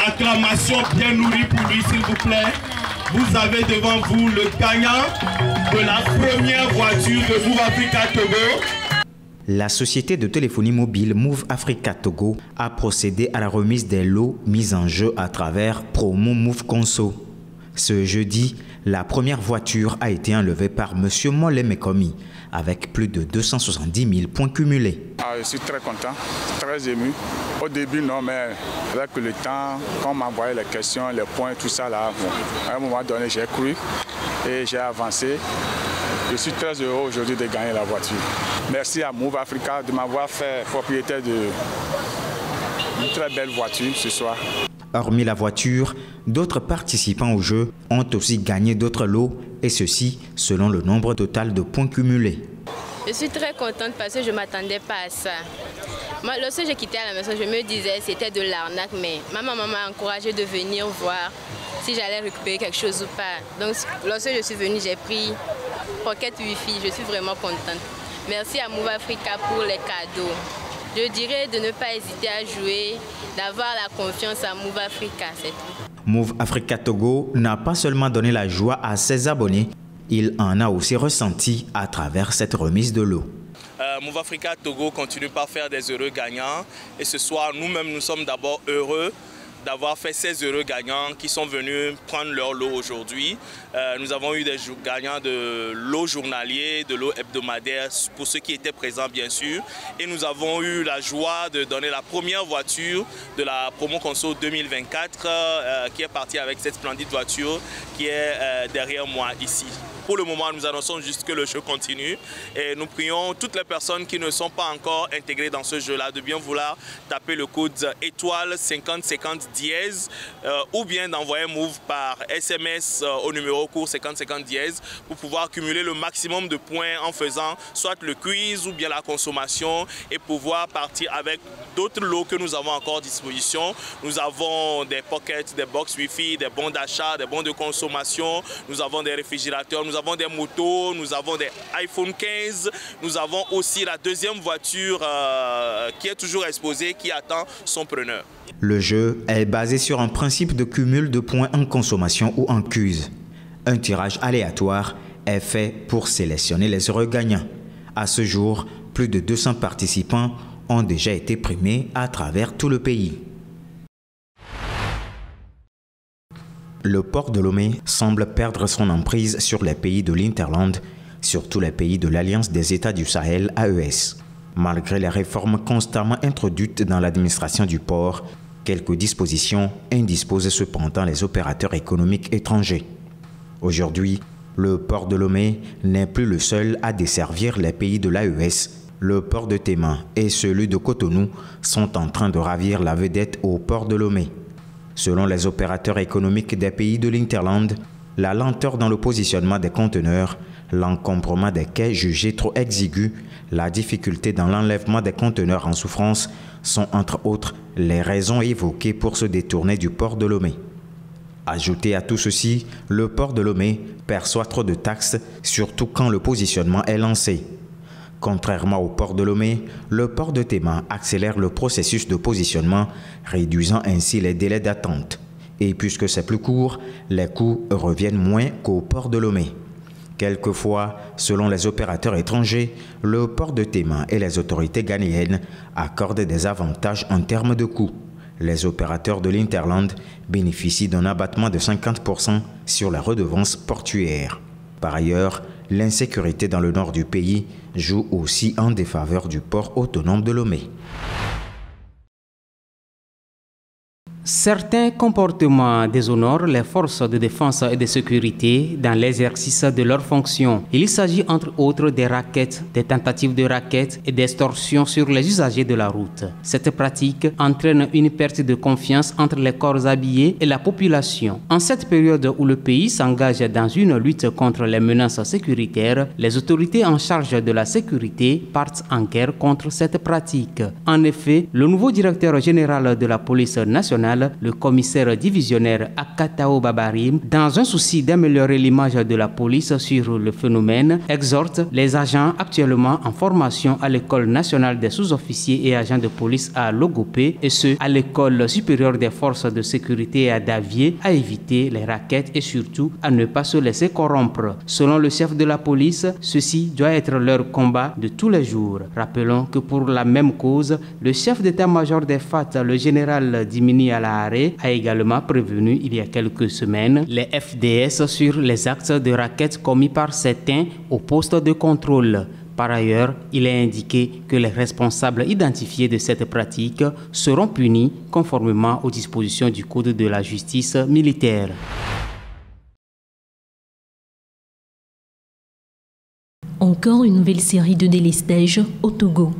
acclamation bien nourrie pour lui, s'il vous plaît. Vous avez devant vous le gagnant de la première voiture de Move Africa Togo. La société de téléphonie mobile Move Africa Togo a procédé à la remise des lots mis en jeu à travers Promo Move Conso. Ce jeudi, la première voiture a été enlevée par M. Molé Mekomi avec plus de 270 000 points cumulés. Je suis très content, très ému. Au début, non, mais avec le temps, quand on m'envoyait les questions, les points, tout ça, là, bon, à un moment donné, j'ai cru et j'ai avancé. Je suis très heureux aujourd'hui de gagner la voiture. Merci à Move Africa de m'avoir fait propriétaire d'une très belle voiture ce soir. Hormis la voiture, d'autres participants au jeu ont aussi gagné d'autres lots, et ceci selon le nombre total de points cumulés. Je suis très contente parce que je ne m'attendais pas à ça. Moi, lorsque j'ai quitté à la maison, je me disais que c'était de l'arnaque, mais ma maman m'a encouragé de venir voir si j'allais récupérer quelque chose ou pas. Donc lorsque je suis venue, j'ai pris Pocket Wi-Fi. Je suis vraiment contente. Merci à Move Africa pour les cadeaux. Je dirais de ne pas hésiter à jouer, d'avoir la confiance à Move Africa, c'est tout. Move Africa Togo n'a pas seulement donné la joie à ses abonnés, il en a aussi ressenti à travers cette remise de lot. Move Africa Togo continue par faire des heureux gagnants et ce soir, nous-mêmes, nous sommes d'abord heureux d'avoir fait 16 heureux gagnants qui sont venus prendre leur lot aujourd'hui. Nous avons eu des gagnants de lot journalier, de lot hebdomadaire pour ceux qui étaient présents bien sûr. Et nous avons eu la joie de donner la première voiture de la Promo Conso 2024 qui est partie avec cette splendide voiture qui est derrière moi ici. Pour le moment, nous annonçons juste que le jeu continue et nous prions toutes les personnes qui ne sont pas encore intégrées dans ce jeu-là de bien vouloir taper le code étoile 5050 dièse ou bien d'envoyer Move par SMS au numéro court 5050 dièse pour pouvoir cumuler le maximum de points en faisant soit le quiz ou bien la consommation et pouvoir partir avec d'autres lots que nous avons encore à disposition. Nous avons des pockets, des box Wi-Fi, des bons d'achat, des bons de consommation, nous avons des réfrigérateurs, nous avons des motos, nous avons des iPhone 15, nous avons aussi la deuxième voiture qui est toujours exposée, qui attend son preneur. Le jeu est basé sur un principe de cumul de points en consommation ou en quiz. Un tirage aléatoire est fait pour sélectionner les heureux gagnants. À ce jour, plus de 200 participants ont déjà été primés à travers tout le pays. Le port de Lomé semble perdre son emprise sur les pays de l'Hinterland, surtout les pays de l'Alliance des États du Sahel, AES. Malgré les réformes constamment introduites dans l'administration du port, quelques dispositions indisposent cependant les opérateurs économiques étrangers. Aujourd'hui, le port de Lomé n'est plus le seul à desservir les pays de l'AES. Le port de Tema et celui de Cotonou sont en train de ravir la vedette au port de Lomé. Selon les opérateurs économiques des pays de l'Hinterland, la lenteur dans le positionnement des conteneurs, l'encombrement des quais jugés trop exigus, la difficulté dans l'enlèvement des conteneurs en souffrance sont entre autres les raisons évoquées pour se détourner du port de Lomé. Ajoutez à tout ceci, le port de Lomé perçoit trop de taxes, surtout quand le positionnement est lancé. Contrairement au port de Lomé, le port de Tema accélère le processus de positionnement, réduisant ainsi les délais d'attente. Et puisque c'est plus court, les coûts reviennent moins qu'au port de Lomé. Quelquefois, selon les opérateurs étrangers, le port de Tema et les autorités ghanéennes accordent des avantages en termes de coûts. Les opérateurs de l'Hinterland bénéficient d'un abattement de 50% sur la redevance portuaire. Par ailleurs, l'insécurité dans le nord du pays joue aussi en défaveur du port autonome de Lomé. Certains comportements déshonorent les forces de défense et de sécurité dans l'exercice de leurs fonctions. Il s'agit entre autres des rackets, des tentatives de rackets et d'extorsion sur les usagers de la route. Cette pratique entraîne une perte de confiance entre les corps habillés et la population. En cette période où le pays s'engage dans une lutte contre les menaces sécuritaires, les autorités en charge de la sécurité partent en guerre contre cette pratique. En effet, le nouveau directeur général de la police nationale national, le commissaire divisionnaire Akatao Babarim, dans un souci d'améliorer l'image de la police sur le phénomène, exhorte les agents actuellement en formation à l'École nationale des sous-officiers et agents de police à Logopé et ceux à l'École supérieure des forces de sécurité à Davier à éviter les rackets et surtout à ne pas se laisser corrompre. Selon le chef de la police, ceci doit être leur combat de tous les jours. Rappelons que pour la même cause, le chef d'état-major des FAT, le général Dimini Alahare, a également prévenu il y a quelques semaines les FDS sur les actes de rackets commis par certains au poste de contrôle. Par ailleurs, il est indiqué que les responsables identifiés de cette pratique seront punis conformément aux dispositions du Code de la justice militaire. Encore une nouvelle série de délestages au Togo.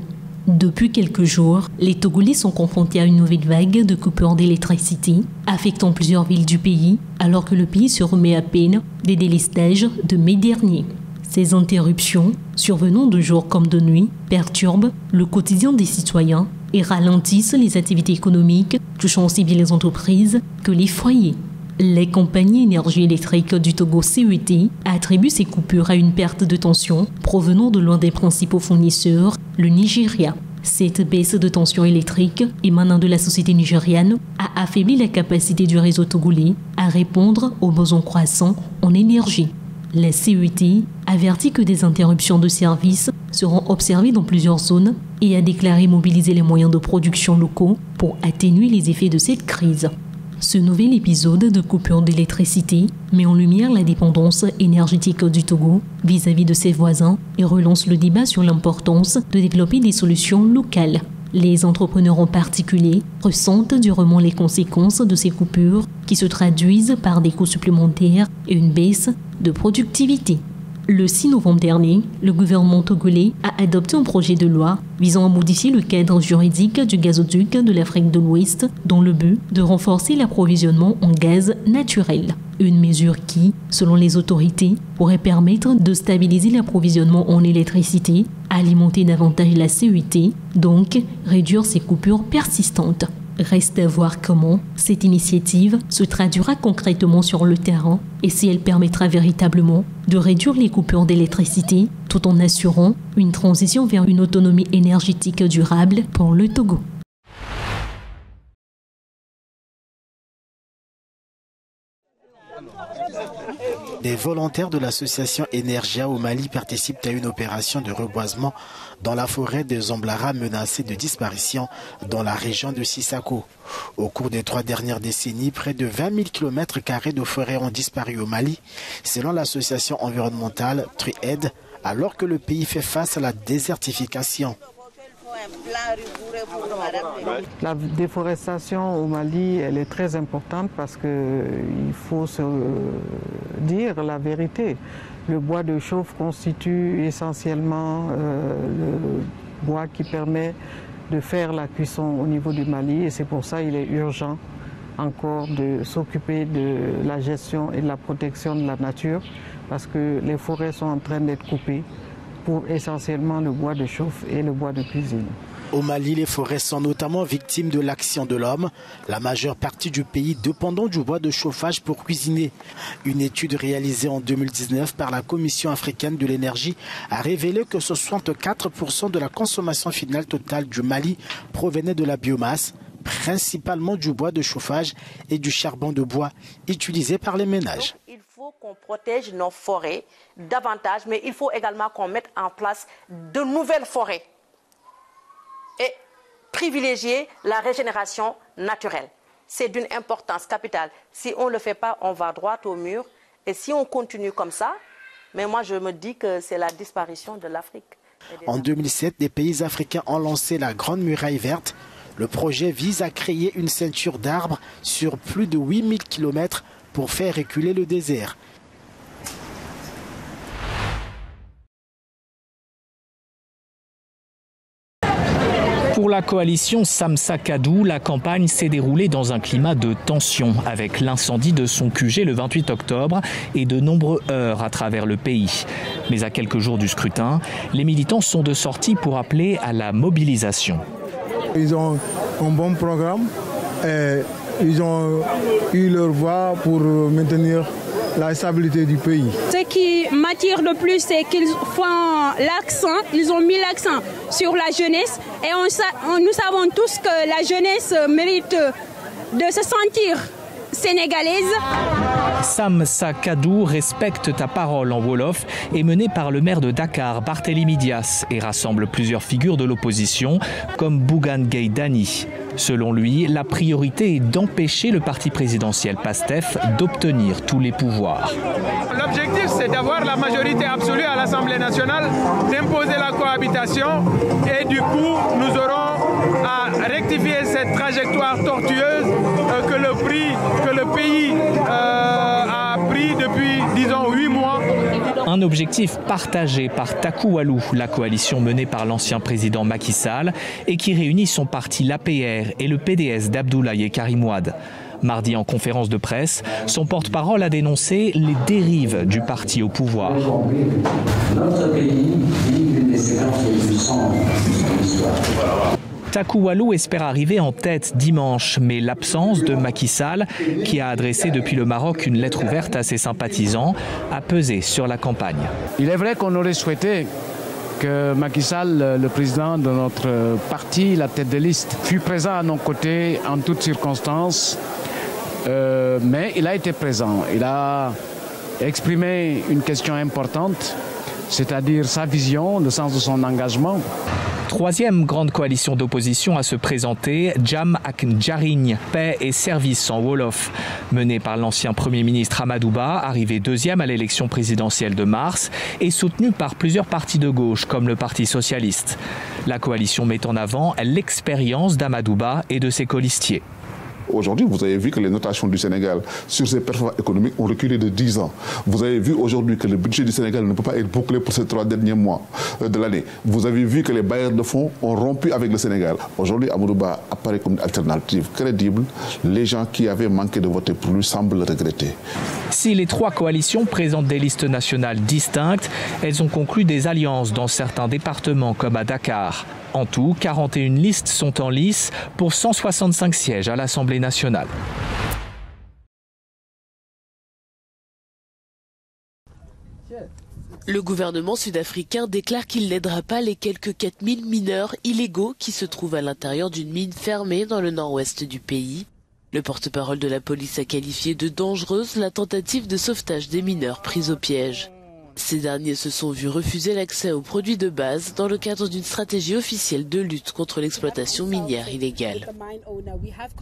Depuis quelques jours, les Togolais sont confrontés à une nouvelle vague de coupures d'électricité, affectant plusieurs villes du pays, alors que le pays se remet à peine des délestages de mai dernier. Ces interruptions, survenant de jour comme de nuit, perturbent le quotidien des citoyens et ralentissent les activités économiques, touchant aussi bien les entreprises que les foyers. Les compagnies énergie électrique du Togo CET attribuent ces coupures à une perte de tension provenant de l'un des principaux fournisseurs, le Nigeria. Cette baisse de tension électrique émanant de la société nigériane a affaibli la capacité du réseau togolais à répondre aux besoins croissants en énergie. La CET avertit que des interruptions de service seront observées dans plusieurs zones et a déclaré mobiliser les moyens de production locaux pour atténuer les effets de cette crise. Ce nouvel épisode de coupure d'électricité met en lumière la dépendance énergétique du Togo vis-à-vis de ses voisins et relance le débat sur l'importance de développer des solutions locales. Les entrepreneurs en particulier ressentent durement les conséquences de ces coupures qui se traduisent par des coûts supplémentaires et une baisse de productivité. Le 6 novembre dernier, le gouvernement togolais a adopté un projet de loi visant à modifier le cadre juridique du gazoduc de l'Afrique de l'Ouest dans le but de renforcer l'approvisionnement en gaz naturel. Une mesure qui, selon les autorités, pourrait permettre de stabiliser l'approvisionnement en électricité, alimenter davantage la CET, donc réduire ces coupures persistantes. Reste à voir comment cette initiative se traduira concrètement sur le terrain et si elle permettra véritablement de réduire les coupures d'électricité tout en assurant une transition vers une autonomie énergétique durable pour le Togo. Des volontaires de l'association Energia au Mali participent à une opération de reboisement dans la forêt de Zamblara menacée de disparition dans la région de Sissako. Au cours des 3 dernières décennies, près de 20 000 km² de forêt ont disparu au Mali, selon l'association environnementale TruAid, alors que le pays fait face à la désertification. La déforestation au Mali, elle est très importante parce qu'il faut se dire la vérité. Le bois de chauffe constitue essentiellement le bois qui permet de faire la cuisson au niveau du Mali et c'est pour ça qu'il est urgent encore de s'occuper de la gestion et de la protection de la nature parce que les forêts sont en train d'être coupées pour essentiellement le bois de chauffe et le bois de cuisine. Au Mali, les forêts sont notamment victimes de l'action de l'homme, la majeure partie du pays dépendant du bois de chauffage pour cuisiner. Une étude réalisée en 2019 par la Commission africaine de l'énergie a révélé que 64% de la consommation finale totale du Mali provenait de la biomasse, principalement du bois de chauffage et du charbon de bois utilisé par les ménages. Il faut qu'on protège nos forêts davantage, mais il faut également qu'on mette en place de nouvelles forêts et privilégier la régénération naturelle. C'est d'une importance capitale. Si on ne le fait pas, on va droit au mur. Et si on continue comme ça, mais moi je me dis que c'est la disparition de l'Afrique. En 2007, des pays africains ont lancé la Grande Muraille Verte. Le projet vise à créer une ceinture d'arbres sur plus de 8000 km pour faire reculer le désert. Pour la coalition Samsa Kadou, la campagne s'est déroulée dans un climat de tension avec l'incendie de son QG le 28 octobre et de nombreux heurts à travers le pays. Mais à quelques jours du scrutin, les militants sont de sortie pour appeler à la mobilisation. Ils ont un bon programme. ils ont eu leur voix pour maintenir la stabilité du pays. Ce qui m'attire le plus, c'est qu'ils font l'accent, ils ont mis l'accent sur la jeunesse et nous savons tous que la jeunesse mérite de se sentir sénégalaise. Samsa Kadou respecte ta parole en Wolof est mené par le maire de Dakar, Barthélémy Dias, et rassemble plusieurs figures de l'opposition comme Bougane Gueye Dany. Selon lui, la priorité est d'empêcher le parti présidentiel PASTEF d'obtenir tous les pouvoirs. L'objectif, c'est d'avoir la majorité absolue à l'Assemblée nationale, d'imposer la cohabitation et du coup, nous aurons à rectifier cette trajectoire tortueuse que le pays a pris depuis, disons, 8 mois. Un objectif partagé par Takuwalou, la coalition menée par l'ancien président Macky Sall et qui réunit son parti l'APR et le PDS d'Abdoulaye Karim Wade. Mardi, en conférence de presse, son porte-parole a dénoncé les dérives du parti au pouvoir. Notre pays vit une des séquences les plus sombres de son histoire. Takuwalou espère arriver en tête dimanche, mais l'absence de Macky Sall, qui a adressé depuis le Maroc une lettre ouverte à ses sympathisants, a pesé sur la campagne. Il est vrai qu'on aurait souhaité que Macky Sall, le président de notre parti, la tête de liste, fût présent à nos côtés en toutes circonstances, mais il a été présent. Il a exprimé une question importante, c'est-à-dire sa vision, le sens de son engagement. Troisième grande coalition d'opposition à se présenter, Jam ak Njariñ, paix et service en Wolof, menée par l'ancien Premier ministre Amadou Ba, arrivé deuxième à l'élection présidentielle de mars, et soutenue par plusieurs partis de gauche comme le Parti socialiste. La coalition met en avant l'expérience d'Amadou Ba et de ses colistiers. Aujourd'hui, vous avez vu que les notations du Sénégal sur ses performances économiques ont reculé de 10 ans. Vous avez vu aujourd'hui que le budget du Sénégal ne peut pas être bouclé pour ces 3 derniers mois de l'année. Vous avez vu que les bailleurs de fonds ont rompu avec le Sénégal. Aujourd'hui, Amadou Ba apparaît comme une alternative crédible. Les gens qui avaient manqué de voter pour lui semblent le regretter. Si les 3 coalitions présentent des listes nationales distinctes, elles ont conclu des alliances dans certains départements comme à Dakar. En tout, 41 listes sont en lice pour 165 sièges à l'Assemblée nationale. Le gouvernement sud-africain déclare qu'il n'aidera pas les quelques 4000 mineurs illégaux qui se trouvent à l'intérieur d'une mine fermée dans le nord-ouest du pays. Le porte-parole de la police a qualifié de dangereuse la tentative de sauvetage des mineurs pris au piège. Ces derniers se sont vus refuser l'accès aux produits de base dans le cadre d'une stratégie officielle de lutte contre l'exploitation minière illégale.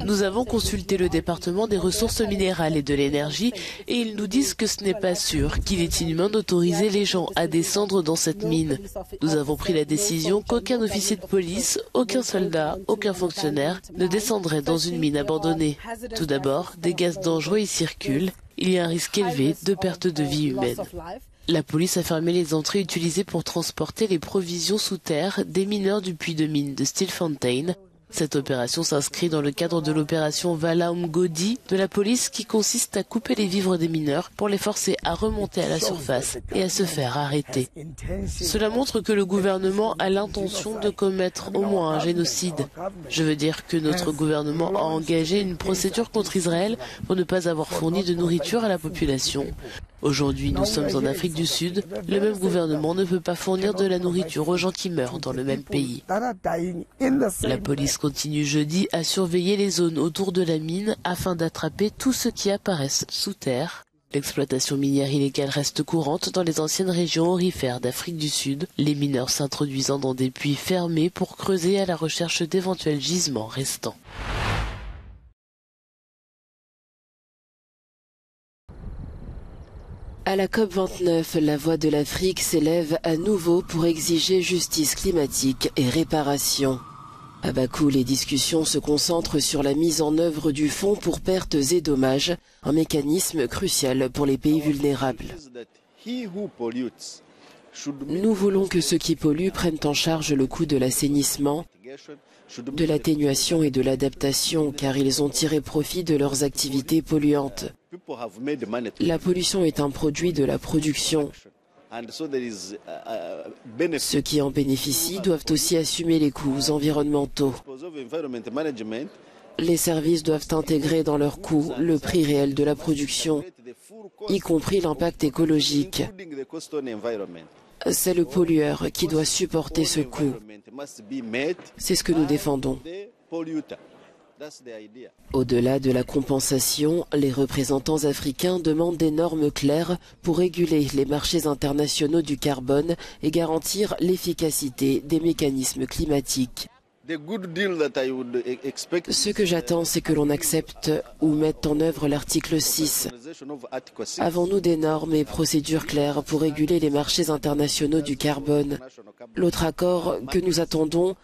Nous avons consulté le département des ressources minérales et de l'énergie et ils nous disent que ce n'est pas sûr, qu'il est inhumain d'autoriser les gens à descendre dans cette mine. Nous avons pris la décision qu'aucun officier de police, aucun soldat, aucun fonctionnaire ne descendrait dans une mine abandonnée. Tout d'abord, des gaz dangereux y circulent. Il y a un risque élevé de perte de vie humaine. La police a fermé les entrées utilisées pour transporter les provisions sous terre des mineurs du puits de mine de Stilfontein. Cette opération s'inscrit dans le cadre de l'opération Vala Umgodi de la police qui consiste à couper les vivres des mineurs pour les forcer à remonter à la surface et à se faire arrêter. Cela montre que le gouvernement a l'intention de commettre au moins un génocide. Je veux dire que notre gouvernement a engagé une procédure contre Israël pour ne pas avoir fourni de nourriture à la population. Aujourd'hui, nous sommes en Afrique du Sud. Le même gouvernement ne peut pas fournir de la nourriture aux gens qui meurent dans le même pays. La police continue jeudi à surveiller les zones autour de la mine afin d'attraper tous ceux qui apparaissent sous terre. L'exploitation minière illégale reste courante dans les anciennes régions aurifères d'Afrique du Sud, les mineurs s'introduisant dans des puits fermés pour creuser à la recherche d'éventuels gisements restants. À la COP29, la voix de l'Afrique s'élève à nouveau pour exiger justice climatique et réparation. À Bakou, les discussions se concentrent sur la mise en œuvre du Fonds pour pertes et dommages, un mécanisme crucial pour les pays vulnérables. Nous voulons que ceux qui polluent prennent en charge le coût de l'assainissement, de l'atténuation et de l'adaptation, car ils ont tiré profit de leurs activités polluantes. La pollution est un produit de la production. Ceux qui en bénéficient doivent aussi assumer les coûts environnementaux. Les services doivent intégrer dans leur coût le prix réel de la production, y compris l'impact écologique. C'est le pollueur qui doit supporter ce coût. C'est ce que nous défendons. Au-delà de la compensation, les représentants africains demandent des normes claires pour réguler les marchés internationaux du carbone et garantir l'efficacité des mécanismes climatiques. Ce que j'attends, c'est que l'on accepte ou mette en œuvre l'article 6. Avons-nous des normes et procédures claires pour réguler les marchés internationaux du carbone? L'autre accord que nous attendons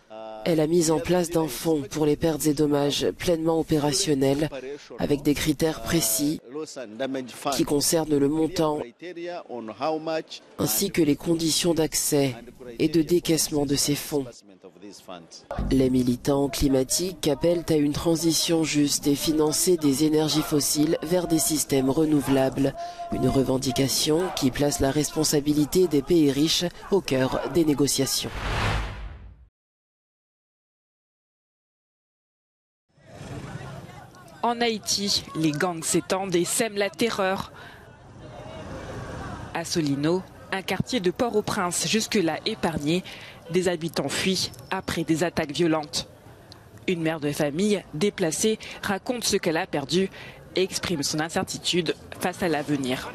est la mise en place d'un fonds pour les pertes et dommages pleinement opérationnel, avec des critères précis qui concernent le montant ainsi que les conditions d'accès et de décaissement de ces fonds. Les militants climatiques appellent à une transition juste et financée des énergies fossiles vers des systèmes renouvelables, une revendication qui place la responsabilité des pays riches au cœur des négociations. En Haïti, les gangs s'étendent et sèment la terreur. À Solino, un quartier de Port-au-Prince jusque-là épargné, des habitants fuient après des attaques violentes. Une mère de famille déplacée raconte ce qu'elle a perdu et exprime son incertitude face à l'avenir.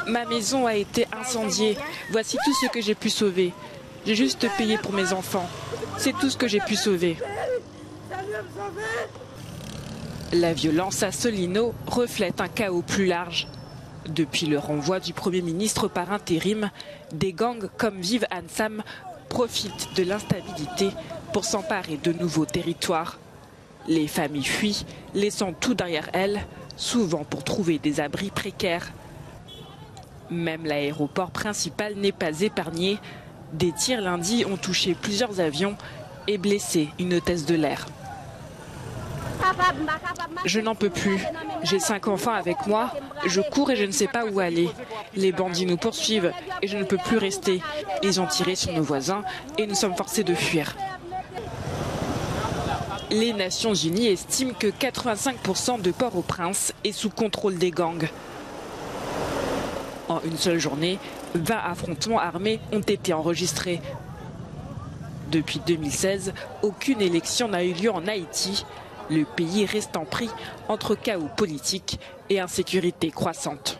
Ma maison a été incendiée. Voici tout ce que j'ai pu sauver. J'ai juste payé pour mes enfants. C'est tout ce que j'ai pu sauver. La violence à Solino reflète un chaos plus large. Depuis le renvoi du Premier ministre par intérim, des gangs comme Vive Ansam profitent de l'instabilité pour s'emparer de nouveaux territoires. Les familles fuient, laissant tout derrière elles, souvent pour trouver des abris précaires. Même l'aéroport principal n'est pas épargné. Des tirs lundi ont touché plusieurs avions et blessé une hôtesse de l'air. Je n'en peux plus. J'ai 5 enfants avec moi. Je cours et je ne sais pas où aller. Les bandits nous poursuivent et je ne peux plus rester. Ils ont tiré sur nos voisins et nous sommes forcés de fuir. Les Nations Unies estiment que 85% de Port-au-Prince est sous contrôle des gangs. En une seule journée, 20 affrontements armés ont été enregistrés. Depuis 2016, aucune élection n'a eu lieu en Haïti. Le pays restant pris entre chaos politique et insécurité croissante.